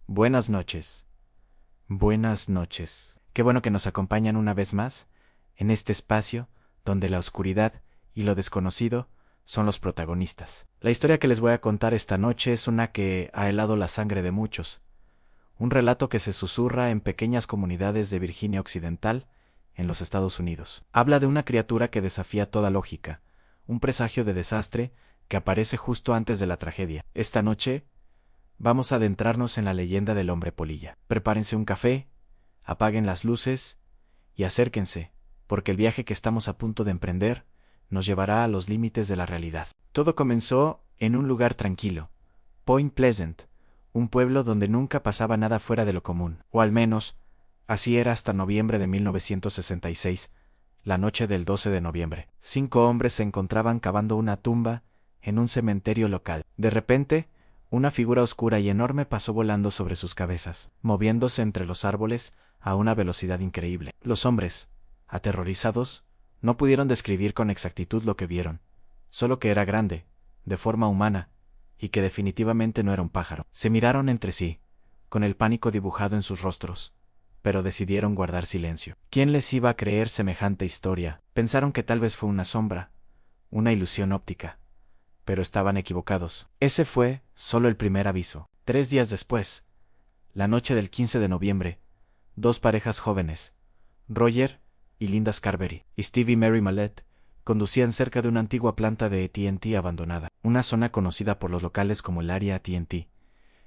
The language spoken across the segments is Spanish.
Buenas noches. Buenas noches. Qué bueno que nos acompañan una vez más en este espacio donde la oscuridad y lo desconocido son los protagonistas. La historia que les voy a contar esta noche es una que ha helado la sangre de muchos. Un relato que se susurra en pequeñas comunidades de Virginia Occidental, en los Estados Unidos. Habla de una criatura que desafía toda lógica, un presagio de desastre que aparece justo antes de la tragedia. Esta noche vamos a adentrarnos en la leyenda del hombre polilla. Prepárense un café, apaguen las luces y acérquense, porque el viaje que estamos a punto de emprender nos llevará a los límites de la realidad. Todo comenzó en un lugar tranquilo, Point Pleasant, un pueblo donde nunca pasaba nada fuera de lo común, o al menos, así era hasta noviembre de 1966, la noche del 12 de noviembre. 5 hombres se encontraban cavando una tumba en un cementerio local. De repente, una figura oscura y enorme pasó volando sobre sus cabezas, moviéndose entre los árboles a una velocidad increíble. Los hombres, aterrorizados, no pudieron describir con exactitud lo que vieron, solo que era grande, de forma humana, y que definitivamente no era un pájaro. Se miraron entre sí, con el pánico dibujado en sus rostros, pero decidieron guardar silencio. ¿Quién les iba a creer semejante historia? Pensaron que tal vez fue una sombra, una ilusión óptica, pero estaban equivocados. Ese fue solo el primer aviso. 3 días después, la noche del 15 de noviembre, 2 parejas jóvenes, Roger y Linda Scarberry, y Steve y Mary Mallette, conducían cerca de una antigua planta de AT&T abandonada, una zona conocida por los locales como el área AT&T.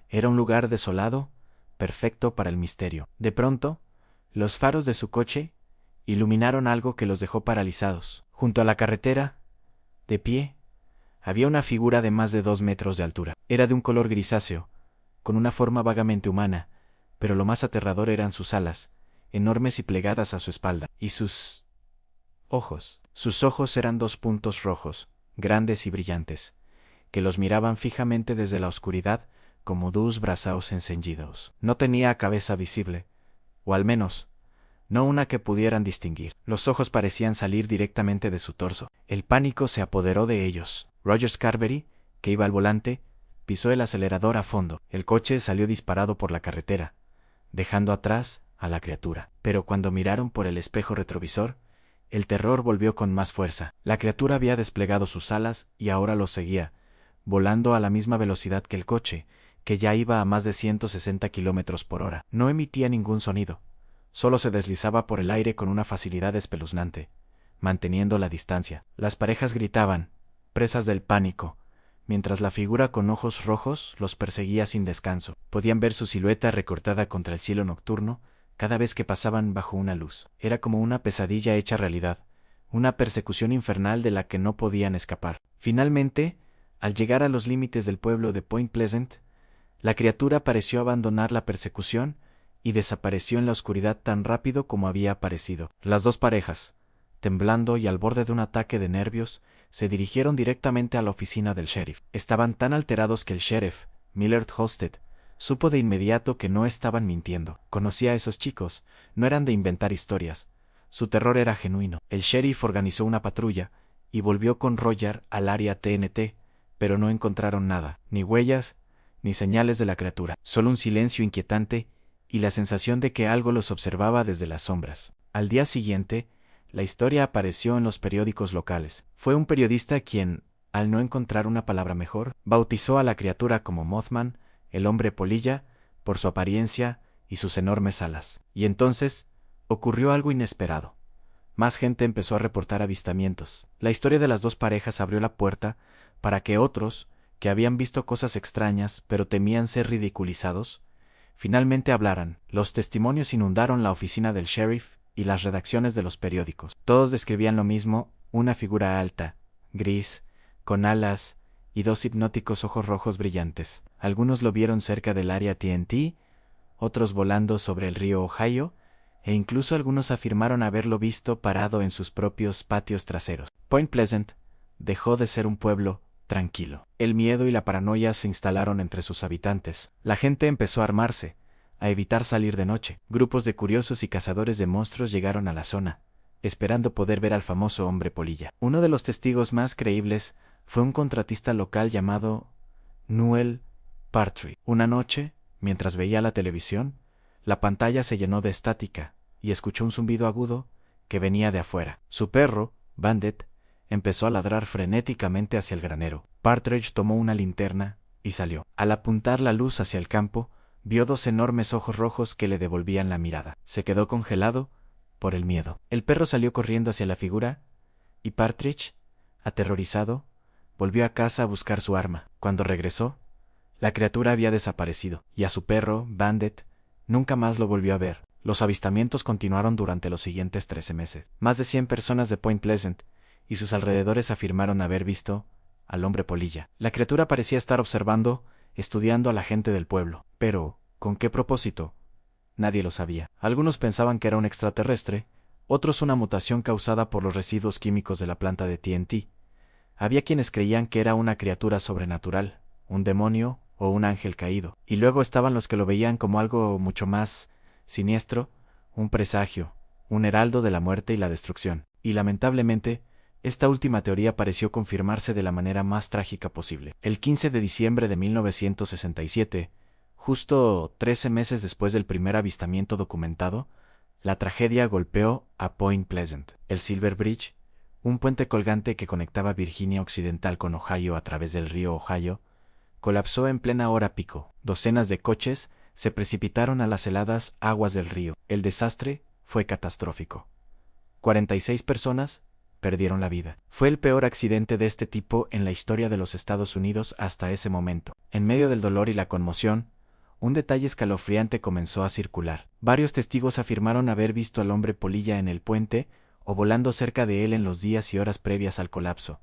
Era un lugar desolado, perfecto para el misterio. De pronto, los faros de su coche iluminaron algo que los dejó paralizados. Junto a la carretera, de pie, había una figura de más de 2 metros de altura. Era de un color grisáceo, con una forma vagamente humana, pero lo más aterrador eran sus alas, enormes y plegadas a su espalda, y sus ojos. Sus ojos eran 2 puntos rojos, grandes y brillantes, que los miraban fijamente desde la oscuridad como 2 brazos encendidos. No tenía cabeza visible, o al menos, no una que pudieran distinguir. Los ojos parecían salir directamente de su torso. El pánico se apoderó de ellos. Roger Scarberry, que iba al volante, pisó el acelerador a fondo. El coche salió disparado por la carretera, dejando atrás a la criatura. Pero cuando miraron por el espejo retrovisor, el terror volvió con más fuerza. La criatura había desplegado sus alas y ahora los seguía, volando a la misma velocidad que el coche, que ya iba a más de 160 kilómetros por hora. No emitía ningún sonido, solo se deslizaba por el aire con una facilidad espeluznante, manteniendo la distancia. Las parejas gritaban, presas del pánico, mientras la figura con ojos rojos los perseguía sin descanso. Podían ver su silueta recortada contra el cielo nocturno cada vez que pasaban bajo una luz. Era como una pesadilla hecha realidad, una persecución infernal de la que no podían escapar. Finalmente, al llegar a los límites del pueblo de Point Pleasant, la criatura pareció abandonar la persecución y desapareció en la oscuridad tan rápido como había aparecido. Las 2 parejas, temblando y al borde de un ataque de nervios, se dirigieron directamente a la oficina del sheriff. Estaban tan alterados que el sheriff, Millard Halstead, supo de inmediato que no estaban mintiendo. Conocía a esos chicos, no eran de inventar historias. Su terror era genuino. El sheriff organizó una patrulla y volvió con Roger al área TNT, pero no encontraron nada, ni huellas, ni señales de la criatura, solo un silencio inquietante y la sensación de que algo los observaba desde las sombras. Al día siguiente, la historia apareció en los periódicos locales. Fue un periodista quien, al no encontrar una palabra mejor, bautizó a la criatura como Mothman, el hombre polilla, por su apariencia y sus enormes alas. Y entonces, ocurrió algo inesperado. Más gente empezó a reportar avistamientos. La historia de las 2 parejas abrió la puerta para que otros, que habían visto cosas extrañas pero temían ser ridiculizados, finalmente hablaran. Los testimonios inundaron la oficina del sheriff y las redacciones de los periódicos. Todos describían lo mismo, una figura alta, gris, con alas y 2 hipnóticos ojos rojos brillantes. Algunos lo vieron cerca del área TNT, otros volando sobre el río Ohio, e incluso algunos afirmaron haberlo visto parado en sus propios patios traseros. Point Pleasant dejó de ser un pueblo tranquilo. El miedo y la paranoia se instalaron entre sus habitantes. La gente empezó a armarse, a evitar salir de noche. Grupos de curiosos y cazadores de monstruos llegaron a la zona, esperando poder ver al famoso hombre polilla. Uno de los testigos más creíbles fue un contratista local llamado Noel Partry. Una noche, Mientras veía la televisión, la pantalla se llenó de estática y escuchó un zumbido agudo que venía de afuera. Su perro, Bandit, empezó a ladrar frenéticamente hacia el granero. Partridge tomó una linterna y salió. Al apuntar la luz hacia el campo, vio dos enormes ojos rojos que le devolvían la mirada. Se quedó congelado por el miedo. El perro salió corriendo hacia la figura y Partridge, aterrorizado, volvió a casa a buscar su arma. Cuando regresó, la criatura había desaparecido, y a su perro, Bandit, nunca más lo volvió a ver. Los avistamientos continuaron durante los siguientes 13 meses. Más de 100 personas de Point Pleasant y sus alrededores afirmaron haber visto al hombre polilla. La criatura parecía estar observando, estudiando a la gente del pueblo. Pero, ¿con qué propósito? Nadie lo sabía. Algunos pensaban que era un extraterrestre, otros una mutación causada por los residuos químicos de la planta de TNT. Había quienes creían que era una criatura sobrenatural, un demonio o un ángel caído. Y luego estaban los que lo veían como algo mucho más siniestro, un presagio, un heraldo de la muerte y la destrucción. Y lamentablemente, esta última teoría pareció confirmarse de la manera más trágica posible. El 15 de diciembre de 1967, justo 13 meses después del primer avistamiento documentado, la tragedia golpeó a Point Pleasant. El Silver Bridge, un puente colgante que conectaba Virginia Occidental con Ohio a través del río Ohio, colapsó en plena hora pico. Docenas de coches se precipitaron a las heladas aguas del río. El desastre fue catastrófico. 46 personas perdieron la vida. Fue el peor accidente de este tipo en la historia de los Estados Unidos hasta ese momento. En medio del dolor y la conmoción, un detalle escalofriante comenzó a circular. Varios testigos afirmaron haber visto al hombre polilla en el puente o volando cerca de él en los días y horas previas al colapso.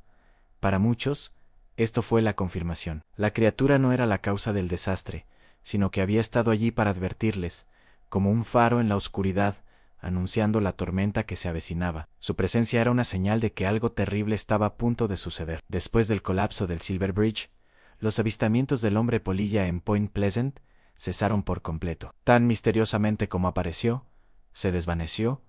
Para muchos, esto fue la confirmación. La criatura no era la causa del desastre, sino que había estado allí para advertirles, como un faro en la oscuridad, anunciando la tormenta que se avecinaba. Su presencia era una señal de que algo terrible estaba a punto de suceder. Después del colapso del Silver Bridge, los avistamientos del hombre polilla en Point Pleasant cesaron por completo. Tan misteriosamente como apareció, se desvaneció,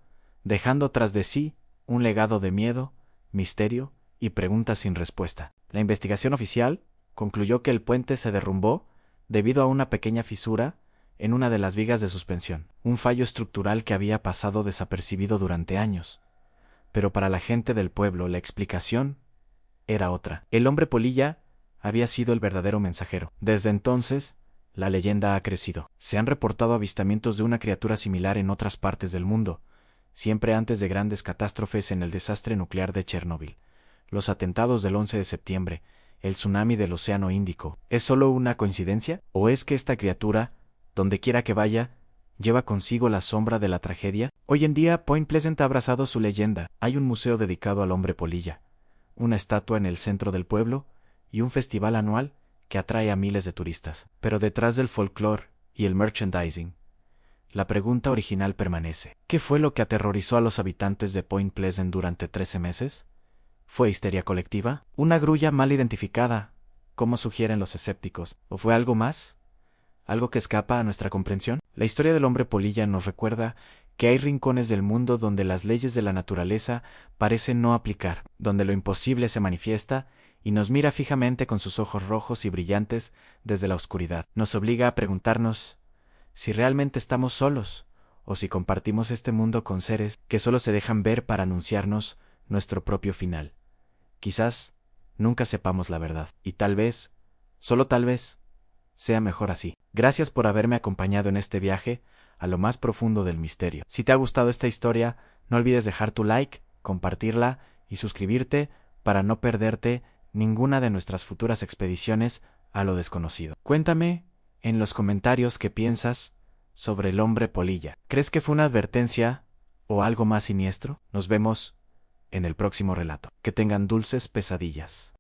dejando tras de sí un legado de miedo, misterio y preguntas sin respuesta. La investigación oficial concluyó que el puente se derrumbó debido a una pequeña fisura en una de las vigas de suspensión, un fallo estructural que había pasado desapercibido durante años. Pero para la gente del pueblo la explicación era otra. El hombre polilla había sido el verdadero mensajero. Desde entonces, la leyenda ha crecido. Se han reportado avistamientos de una criatura similar en otras partes del mundo, siempre antes de grandes catástrofes en el desastre nuclear de Chernóbil, los atentados del 11 de septiembre, el tsunami del Océano Índico. ¿Es solo una coincidencia? ¿O es que esta criatura, donde quiera que vaya, lleva consigo la sombra de la tragedia? Hoy en día, Point Pleasant ha abrazado su leyenda. Hay un museo dedicado al hombre polilla, una estatua en el centro del pueblo y un festival anual que atrae a miles de turistas. Pero detrás del folclore y el merchandising, la pregunta original permanece. ¿Qué fue lo que aterrorizó a los habitantes de Point Pleasant durante 13 meses? ¿Fue histeria colectiva? ¿Una grulla mal identificada, como sugieren los escépticos? ¿O fue algo más? ¿Algo que escapa a nuestra comprensión? La historia del hombre polilla nos recuerda que hay rincones del mundo donde las leyes de la naturaleza parecen no aplicar, donde lo imposible se manifiesta y nos mira fijamente con sus ojos rojos y brillantes desde la oscuridad. Nos obliga a preguntarnos si realmente estamos solos, o si compartimos este mundo con seres que solo se dejan ver para anunciarnos nuestro propio final. Quizás nunca sepamos la verdad, y tal vez, solo tal vez, sea mejor así. Gracias por haberme acompañado en este viaje a lo más profundo del misterio. Si te ha gustado esta historia, no olvides dejar tu like, compartirla y suscribirte para no perderte ninguna de nuestras futuras expediciones a lo desconocido. Cuéntame en los comentarios qué piensas sobre el hombre polilla. ¿Crees que fue una advertencia o algo más siniestro? Nos vemos en el próximo relato. Que tengan dulces pesadillas.